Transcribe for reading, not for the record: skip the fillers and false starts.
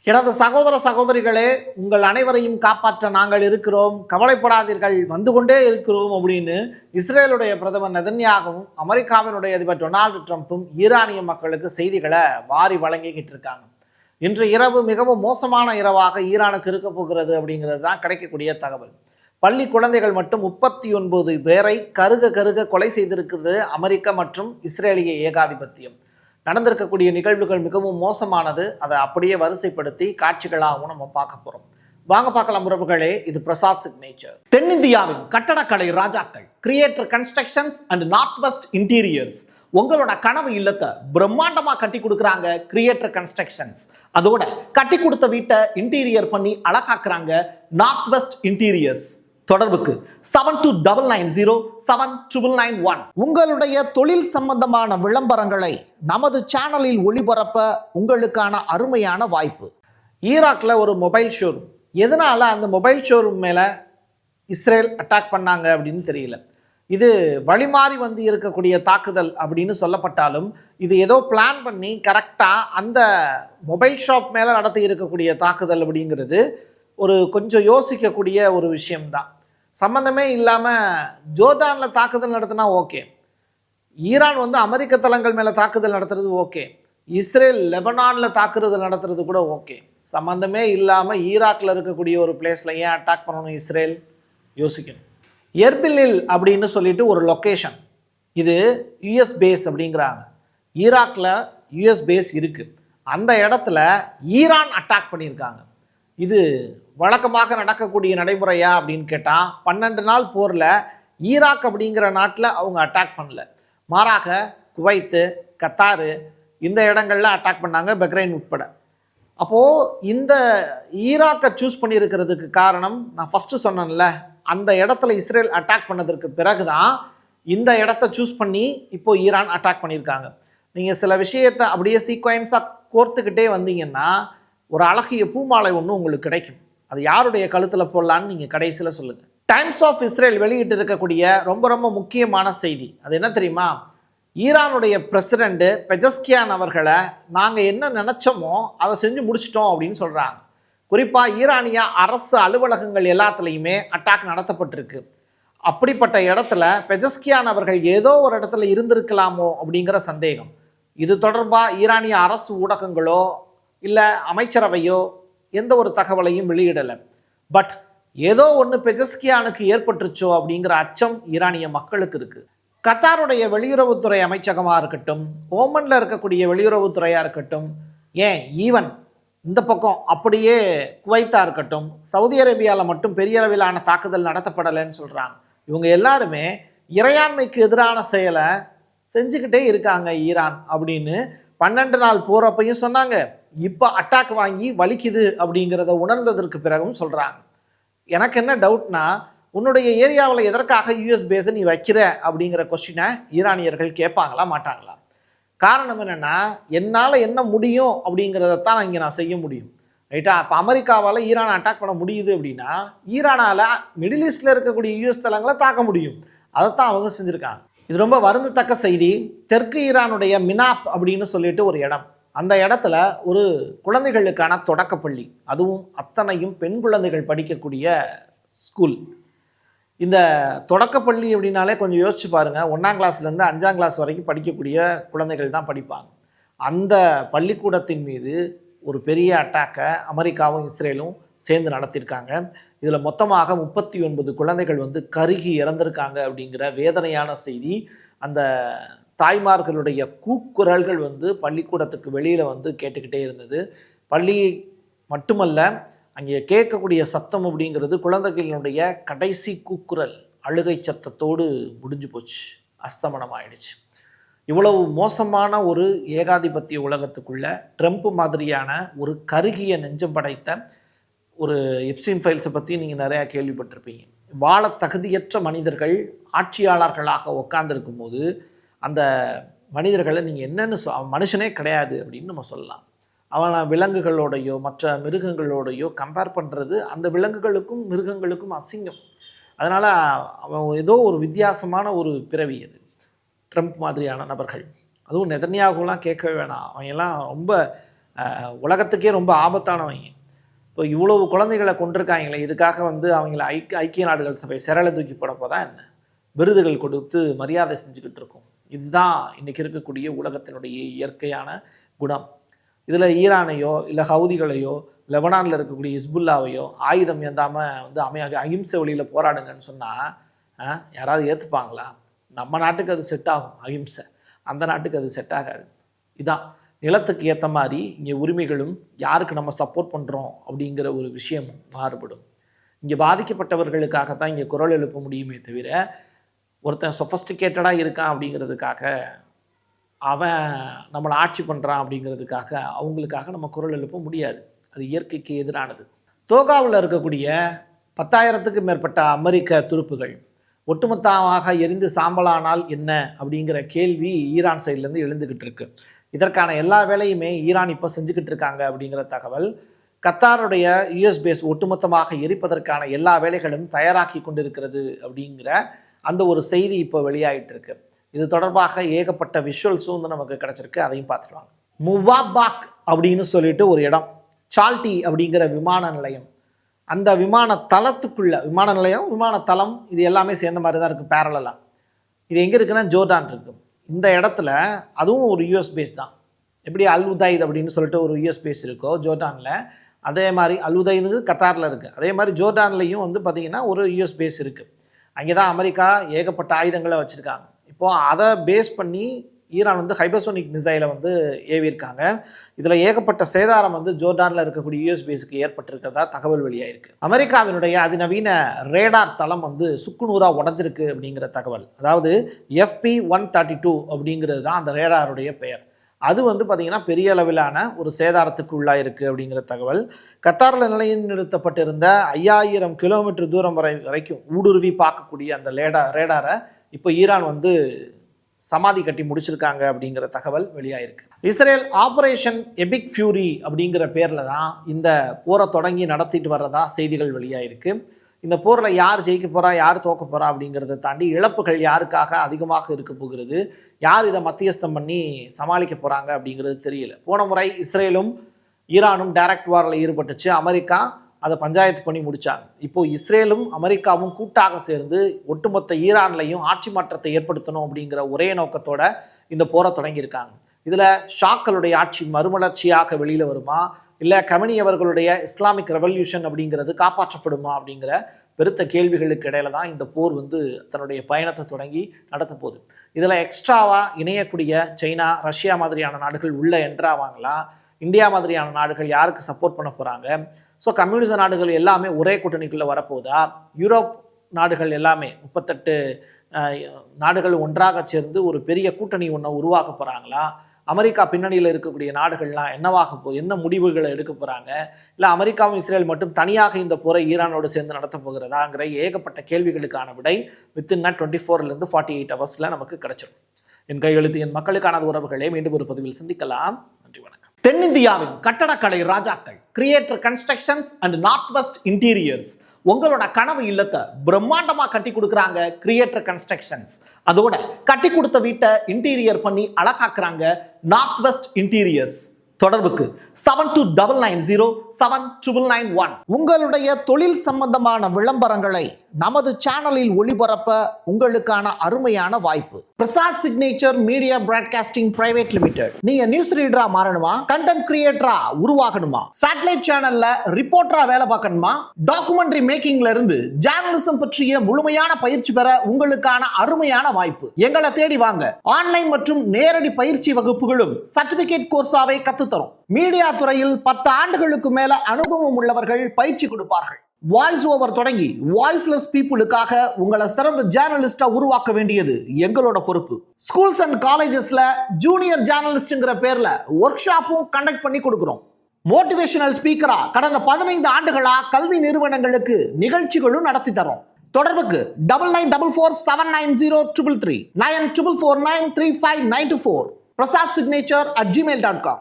எனது சகோதர சகோதரிகளே, உங்கள் அனைவரையும் காப்பாற்ற நாங்கள் இருக்கிறோம், கவலைப்படாதீர்கள், வந்து கொண்டே இருக்கிறோம் அப்படின்னு இஸ்ரேலுடைய பிரதமர் நெதன்யாகவும் அமெரிக்காவினுடைய அதிபர் டொனால்டு ட்ரம்ப்பும் ஈரானிய மக்களுக்கு செய்திகளை வாரி வழங்கிக்கிட்டு இருக்காங்க. இன்று இரவு மிகவும் மோசமான இரவாக ஈரானுக்கு இருக்க போகிறது அப்படிங்கிறது தான் கிடைக்கக்கூடிய தகவல். பள்ளி குழந்தைகள் மட்டும் 39 பேரை கருக கொலை செய்திருக்கிறது அமெரிக்கா மற்றும் இஸ்ரேலிய ஏகாதிபத்தியம். நடந்திருக்கக்கூடிய நிகழ்வுகள் மிகவும் மோசமானது. அதை அப்படியே வரிசைப்படுத்தி காட்சிகளாகவும் நம்ம பார்க்க போறோம். வாங்க பார்க்கலாம் உறவுகளே. இது பிரசாத் சிக்னேச்சர். தென்னிந்தியாவின் கட்டடக்கலை ராஜாக்கள் creator constructions and north west interiors உங்களோட கனவு இல்லத்தை பிரம்மாண்டமா கட்டி கொடுக்குறாங்க கிரியேட்டர் கன்ஸ்ட்ரக்ஷன்ஸ். அதோட கட்டி கொடுத்த வீட்டை இன்டீரியர் பண்ணி அழகாக்குறாங்க நார்த் வெஸ்ட் இன்டீரியர்ஸ். தொடர்புக்கு 72907991. உங்களுடைய தொழில் சம்பந்தமான விளம்பரங்களை நமது சேனலில் ஒளிபரப்ப உங்களுக்கான அருமையான வாய்ப்பு. ஈராக்ல ஒரு மொபைல் ஷோரூம். எதனால அந்த மொபைல் ஷோரூம் மேல இஸ்ரேல் அட்டாக் பண்ணாங்க அப்படின்னு தெரியல. இது வழிமாறி வந்து இருக்கக்கூடிய தாக்குதல் அப்படின்னு சொல்லப்பட்டாலும் இது ஏதோ பிளான் பண்ணி கரெக்டா அந்த மொபைல் ஷாப் மேல நடத்தி இருக்கக்கூடிய தாக்குதல் அப்படிங்கிறது ஒரு கொஞ்சம் யோசிக்கக்கூடிய ஒரு விஷயம்தான். சம்பந்தமே இல்லாமல் ஜோர்டானில் தாக்குதல் நடத்தினா ஓகே, ஈரான் வந்து அமெரிக்க தளங்கள் மேலே தாக்குதல் நடத்துறது ஓகே, இஸ்ரேல் லெபனானில் தாக்குதல் நடத்துறது கூட ஓகே. சம்பந்தமே இல்லாமல் ஈராக்கில் இருக்கக்கூடிய ஒரு பிளேஸில் ஏன் அட்டாக் பண்ணணும் இஸ்ரேல்? யோசிக்கணும். எர்பிலில் அப்படின்னு சொல்லிட்டு ஒரு லொக்கேஷன், இது யுஎஸ் பேஸ் அப்படிங்கிறாங்க. ஈராக்கில் யுஎஸ் பேஸ் இருக்குது. அந்த இடத்துல ஈரான் அட்டாக் பண்ணியிருக்காங்க. இது வழக்கமாக நடக்கக்கூடிய நடைமுறையா அப்படின்னு கேட்டால் 12 நாள் போரில் ஈராக் அப்படிங்கிற நாட்டில் அவங்க அட்டாக் பண்ணல. மாறாக குவைத்து, கத்தாரு இந்த இடங்கள்ல அட்டாக் பண்ணாங்க, பக்ரைன் உட்பட. அப்போது இந்த ஈராக்கை சூஸ் பண்ணியிருக்கிறதுக்கு காரணம் நான் ஃபஸ்ட்டு சொன்னேன்ல, அந்த இடத்துல இஸ்ரேல் அட்டாக் பண்ணதற்கு பிறகு தான் இந்த இடத்த சூஸ் பண்ணி இப்போது ஈரான் அட்டாக் பண்ணியிருக்காங்க. நீங்கள் சில விஷயத்தை அப்படியே சீக்வன்ஸாக கோர்த்துக்கிட்டே வந்தீங்கன்னா ஒரு அழகிய பூமாலை ஒன்று உங்களுக்கு கிடைக்கும். அது யாருடைய கழுத்தில் போடலான்னு நீங்கள் கடைசியில் சொல்லுங்கள். டைம்ஸ் ஆஃப் இஸ்ரேல் வெளியிட்டு இருக்கக்கூடிய ரொம்ப முக்கியமான செய்தி அது என்ன தெரியுமா? ஈரானுடைய பிரசிடென்ட் பெஜஸ்கியான் அவர்களை நாங்கள் என்ன நினச்சோமோ அதை செஞ்சு முடிச்சிட்டோம் அப்படின்னு சொல்கிறாங்க. குறிப்பாக ஈரானிய அரசு அலுவலகங்கள் எல்லாத்துலேயுமே அட்டாக் நடத்தப்பட்டிருக்கு. அப்படிப்பட்ட இடத்துல பெஜஸ்கியான் அவர்கள் ஏதோ ஒரு இடத்துல இருந்திருக்கலாமோ அப்படிங்கிற சந்தேகம். இது தொடர்பாக ஈரானிய அரசு ஊடகங்களோ இல்லை அமைச்சரவையோ எந்த ஒரு தகவலையும் வெளியிடலை. பட் ஏதோ ஒன்று பெஜஸ்கியானுக்கு ஏற்பட்டுருச்சோ அப்படிங்கிற அச்சம் ஈரானிய மக்களுக்கு இருக்கு. கத்தாருடைய வெளியுறவுத்துறை அமைச்சகமாக இருக்கட்டும், ஓமனில் இருக்கக்கூடிய வெளியுறவுத்துறையாக இருக்கட்டும், ஏன் ஈவன் இந்த பக்கம் அப்படியே குவைத்தா இருக்கட்டும், சவுதி அரேபியாவில் மட்டும் பெரிய அளவிலான தாக்குதல் நடத்தப்படலைன்னு சொல்கிறாங்க. இவங்க எல்லாருமே இறையாண்மைக்கு எதிரான செயலை செஞ்சுக்கிட்டே இருக்காங்க ஈரான் அப்படின்னு 12 நாள் போகிறப்பையும் சொன்னாங்க. இப்போ அட்டாக் வாங்கி வலிக்குது அப்படிங்கிறத உணர்ந்ததற்கு பிறகும் சொல்கிறாங்க. எனக்கு என்ன டவுட்னா, உன்னுடைய ஏரியாவில் எதற்காக யூஎஸ் பேஸை நீ வைக்கிற அப்படிங்கிற கொஸ்டினை ஈரானியர்கள் கேட்பாங்களா மாட்டாங்களா? காரணம் என்னென்னா, என்னால் என்ன முடியும் அப்படிங்கிறதான் இங்கே நான் செய்ய முடியும், ரைட்டா? அப்போ அமெரிக்காவால் ஈரானை அட்டாக் பண்ண முடியுது அப்படின்னா ஈரானால் மிடில் ஈஸ்டில் இருக்கக்கூடிய யூஎஸ் தளங்களை தாக்க முடியும். அதைத்தான் அவங்க செஞ்சுருக்காங்க. இது ரொம்ப வருந்தத்தக்க செய்தி. தெற்கு ஈரானுடைய மினாப் அப்படின்னு சொல்லிட்டு ஒரு இடம், அந்த இடத்துல ஒரு குழந்தைகளுக்கான தொடக்கப்பள்ளி, அதுவும் அத்தனையும் பெண் குழந்தைகள் படிக்கக்கூடிய ஸ்கூல். இந்த தொடக்கப்பள்ளி அப்படின்னாலே கொஞ்சம் யோசிச்சு பாருங்கள், 1ஆம் கிளாஸ்லேருந்து 5ஆம் கிளாஸ் வரைக்கும் படிக்கக்கூடிய குழந்தைகள் தான் படிப்பாங்க. அந்த பள்ளிக்கூடத்தின் மீது ஒரு பெரிய அட்டாக்கை அமெரிக்காவும் இஸ்ரேலும் சேர்ந்து நடத்தியிருக்காங்க. இதில் மொத்தமாக 39 குழந்தைகள் வந்து கருகி இறந்திருக்காங்க அப்படிங்கிற வேதனையான செய்தி. அந்த தாய்மார்களுடைய கூக்குரல்கள் வந்து பள்ளிக்கூடத்துக்கு வெளியில் வந்து கேட்டுக்கிட்டே இருந்தது. பள்ளி மட்டுமல்ல, அங்கே கேட்கக்கூடிய சத்தம் அப்படிங்கிறது குழந்தைகளினுடைய கடைசி கூக்குரல் அழுகை சத்தத்தோடு முடிஞ்சு போச்சு, அஸ்தமனம் ஆயிடுச்சு. இவ்வளவு மோசமான ஒரு ஏகாதிபத்திய உலகத்துக்குள்ள ட்ரம்ப் மாதிரியான ஒரு கருகிய நெஞ்சம் படைத்த ஒரு எப்ஸ்டீன் ஃபைல்ஸை பற்றி நீங்கள் நிறையா கேள்விப்பட்டிருப்பீங்க. வாழ தகுதியற்ற மனிதர்கள் ஆட்சியாளர்களாக உட்கார்ந்துருக்கும் போது அந்த மனிதர்களை நீங்கள் என்னென்னு மனுஷனே கிடையாது அப்படின்னு நம்ம சொல்லலாம். அவனை விலங்குகளோடையோ மற்ற மிருகங்களோடையோ கம்பேர் பண்ணுறது அந்த விலங்குகளுக்கும் மிருகங்களுக்கும் அசிங்கம். அதனால் அவன் ஏதோ ஒரு வித்தியாசமான ஒரு பிறவி அது ட்ரம்ப் மாதிரியான நபர்கள். அதுவும் நெதன்யாகுலாம் கேட்கவே வேணாம், அவங்கெல்லாம் ரொம்ப உலகத்துக்கே ரொம்ப ஆபத்தானவங்க. இப்போ இவ்வளவு குழந்தைகளை கொண்டிருக்காங்களே, இதுக்காக வந்து அவங்கள ஐக்கிய நாடுகள் சபை சிறையில தூக்கி போடப்போ தான் என்ன விருதுகள் கொடுத்து மரியாதை செஞ்சுக்கிட்டு இருக்கோம். இதுதான் இன்றைக்கி இருக்கக்கூடிய உலகத்தினுடைய இயற்கையான குணம். இதில் ஈரானையோ இல்லை ஹவுதிகளையோ லெபனானில் இருக்கக்கூடிய ஹிஸ்புல்லாவையோ ஆயுதம் ஏந்தாமல் வந்து அகிம்சை வழியில் போராடுங்கன்னு சொன்னால் யாராவது ஏற்றுப்பாங்களா? நம்ம நாட்டுக்கு அது செட் ஆகும் அகிம்சை, அந்த நாட்டுக்கு அது செட் ஆகாது. இதான் நிலத்துக்கு ஏற்ற மாதிரி இங்கே உரிமைகளும் யாருக்கு நம்ம சப்போர்ட் பண்ணுறோம் அப்படிங்கிற ஒரு விஷயம் மாறுபடும். இங்கே பாதிக்கப்பட்டவர்களுக்காகத்தான் இங்கே குரல் எழுப்ப முடியுமே தவிர ஒருத்தன் சொஃபஸ்டிகேட்டடாக இருக்கான் அப்படிங்கிறதுக்காக, அவன் நம்மளை ஆட்சி பண்ணுறான் அப்படிங்கிறதுக்காக அவங்களுக்காக நம்ம குரல் எழுப்ப முடியாது. அது இயற்கைக்கு எதிரானது. தோகாவில் இருக்கக்கூடிய 10,000க்கு மேற்பட்ட அமெரிக்க துருப்புகள் ஒட்டுமொத்தமாக எரிந்து சாம்பலானால் என்ன அப்படிங்கிற கேள்வி ஈரான் சைட்லேருந்து எழுந்துக்கிட்டு இருக்கு. இதற்கான எல்லா வேலையுமே ஈரான் இப்போ செஞ்சுக்கிட்டு இருக்காங்க அப்படிங்கிற தகவல். கத்தாருடைய யுஎஸ் பேஸ் ஒட்டுமொத்தமாக எரிப்பதற்கான எல்லா வேலைகளும் தயாராக்கி கொண்டிருக்கிறது அப்படிங்கிற அந்த ஒரு செய்தி இப்போ வெளியாகிட்டு இருக்கு. இது தொடர்பாக ஏகப்பட்ட விஷுவல்ஸும் வந்து நமக்கு கிடச்சிருக்கு. அதையும் பார்த்துருவாங்க. முவாபாக் அப்படின்னு சொல்லிட்டு ஒரு இடம், சால்டி அப்படிங்கிற விமான நிலையம். அந்த விமான தளத்துக்குள்ள, விமான நிலையம் விமான தளம் இது எல்லாமே சேர்ந்த மாதிரி தான் இருக்குது பேரலாக. இது எங்கே இருக்குன்னா ஜோர்டான் இருக்குது. இந்த இடத்துல அதுவும் ஒரு யூஎஸ் பேஸ் தான். எப்படி அல் உதைத் அப்படின்னு சொல்லிட்டு ஒரு யூஎஸ் பேஸ் இருக்கோ ஜோர்டானில், அதே மாதிரி அல் உதைது கத்தாரில் இருக்குது. அதே மாதிரி ஜோர்டான்லேயும் வந்து பார்த்திங்கன்னா ஒரு யூஎஸ் பேஸ் இருக்குது. அங்கே தான் அமெரிக்கா ஏகப்பட்ட ஆயுதங்களை வச்சுருக்காங்க. இப்போது அதை பேஸ் பண்ணி ஈரான் வந்து ஹைபர்சோனிக் மிசைலை வந்து ஏவியிருக்காங்க. இதில் ஏகப்பட்ட சேதாரம் வந்து ஜோர்டானில் இருக்கக்கூடிய யூஎஸ் பேஸுக்கு ஏற்பட்டிருக்கிறதா தகவல் வெளியாயிருக்கு. அமெரிக்காவினுடைய அதிநவீன ரேடார் தளம் வந்து சுக்குநூறாக உடஞ்சிருக்கு அப்படிங்கிற தகவல். அதாவது FP-132 அப்படிங்கிறது தான் அந்த ரேடாருடைய பெயர். அது வந்து பார்த்திங்கன்னா பெரிய அளவிலான ஒரு சேதாரத்துக்கு உள்ளாயிருக்கு அப்படிங்கிற தகவல். கத்தாரில் நிலைநிறுத்தப்பட்டிருந்த 5000 கிலோமீட்டர் தூரம் வரைக்கும் ஊடுருவி பார்க்கக்கூடிய அந்த ரேடாரை இப்போ ஈரான் வந்து சமாதி கட்டி முடிச்சிருக்காங்க அப்படிங்கிற தகவல் வெளியாயிருக்கு. இஸ்ரேல் ஆபரேஷன் எபிக் ஃபியூரி அப்படிங்கிற பேரில் தான் இந்த போரை தொடங்கி நடத்திட்டு வர்றதா செய்திகள் வெளியாயிருக்கு. இந்த போரில் யார் ஜெயிக்க போகிறா, யார் தோக்க போகிறா அப்படிங்கிறத தாண்டி இழப்புகள் யாருக்காக அதிகமாக இருக்க போகிறது, யார் இதை மத்தியஸ்தம் பண்ணி சமாளிக்க போகிறாங்க அப்படிங்கிறது தெரியல. போன முறை இஸ்ரேலும் ஈரானும் டைரக்ட் வாரில் ஈடுபட்டுச்சு. அமெரிக்கா அதை பஞ்சாயத்து பண்ணி முடித்தாங்க. இப்போது இஸ்ரேலும் அமெரிக்காவும் கூட்டாக சேர்ந்து ஒட்டுமொத்த ஈரான்லையும் ஆட்சி மாற்றத்தை ஏற்படுத்தணும் அப்படிங்கிற ஒரே நோக்கத்தோட இந்த போரை தொடங்கியிருக்காங்க. இதில் ஷாக்களுடைய ஆட்சி மறுமலர்ச்சியாக வெளியில் வருமா, இல்லை கமெனி அவர்களுடைய இஸ்லாமிக் ரெவல்யூஷன் அப்படிங்கிறது காப்பாற்றப்படுமா அப்படிங்கிற பெருத்த கேள்விகளுக்கு இடையில தான் இந்த போர் வந்து தன்னுடைய பயணத்தை தொடங்கி நடத்த போகுது. இதில் எக்ஸ்ட்ராவாக இணையக்கூடிய சைனா, ரஷ்யா மாதிரியான நாடுகள் உள்ள என்ட்ராவாங்களா, இந்தியா மாதிரியான நாடுகள் யாருக்கு சப்போர்ட் பண்ண போகிறாங்க, ஸோ கம்யூனிச நாடுகள் எல்லாமே ஒரே கூட்டணிக்குள்ளே வரப்போதா, யூரோப் நாடுகள் எல்லாமே 38 நாடுகள் ஒன்றாக சேர்ந்து ஒரு பெரிய கூட்டணி ஒன்றை உருவாக்க போகிறாங்களா, அமெரிக்கா பின்னணியில் இருக்கக்கூடிய நாடுகள்லாம் என்ன முடிவுகளை எடுக்க போகிறாங்க, இல்லை அமெரிக்காவும் இஸ்ரேல் மட்டும் தனியாக இந்த போரை ஈரானோடு சேர்ந்து நடத்த போகிறதாங்கிற ஏகப்பட்ட கேள்விகளுக்கான விடை வித்தின் 24 to 48 hours நமக்கு கிடைச்சிடும். என் கையெழுத்து என் மக்களுக்கான உறவுகளே, மீண்டும் ஒரு பதிவில் சந்திக்கலாம். நன்றி, வணக்கம். தென்னிந்தியாவின் கட்டடக்கலை ராஜாக்கள் creator constructions and north west interiors உங்களோட கனவு இல்லத்தை பிரம்மாண்டமா கட்டி கொடுக்குறாங்க கிரியேட்டர் கன்ஸ்ட்ரக்ஷன்ஸ். அதோட கட்டி கொடுத்த வீட்டை இன்டீரியர் பண்ணி அழகாக்குறாங்க நார்த் வெஸ்ட் இன்டீரியர்ஸ். தொடர்புக்கு 72907991. உங்களுடைய தொழில் சம்பந்தமான விளம்பரங்களை நமது சேனலில் ஒளிபரப்ப உங்களுக்கான அருமையான வாய்ப்பு. Prasad signature media broadcasting private limited. நீங்க நியூஸ் ரீடரா மாறணுமா, கண்டென்ட் கிரியேட்டரா உருவாகணுமா, சேட்டலைட் சேனல்ல ரிப்போர்ட்டரா வேலை பார்க்கணுமா, டாக்குமெண்ட்ரி மேக்கிங்ல இருந்து ஜேர்னலிசம் பற்றிய முழுமையான பயிற்சி பெற உங்களுக்கான அருமையான வாய்ப்பு. எங்களை தேடி வாங்க. ஆன்லைன் மற்றும் நேரடி பயிற்சி வகுப்புகளும் சர்டிபிகேட் கோர்ஸாவே கத்துத்தரும். மீடியா துறையில் 10 ஆண்டுகளுக்கு மேல அனுபவம் உள்ளவர்கள் பயிற்சி கொடுப்பார்கள். வாய்ஸ் ஓவர் தொடங்கி வாய்ஸ்லெஸ் பீப்புளுக்காக உங்களை சிறந்த ஜேர்னலிஸ்டா உருவாக்க வேண்டியது எங்களோட பொறுப்பு. ஸ்கூல்ஸ் அண்ட் காலேஜஸ்ல ஜூனியர் ஜேர்னலிஸ்ட்ங்கிற பேர்ல ஒர்க் ஷாப்பும் கண்டக்ட் பண்ணி கொடுக்கிறோம். மோட்டிவேஷனல் ஸ்பீக்கரா கடந்த 15 ஆண்டுகளா கல்வி நிறுவனங்களுக்கு நிகழ்ச்சிகளும் நடத்தி தரோம். தொடர்புக்கு 9944790333 94493594 prasadsignature@gmail.com.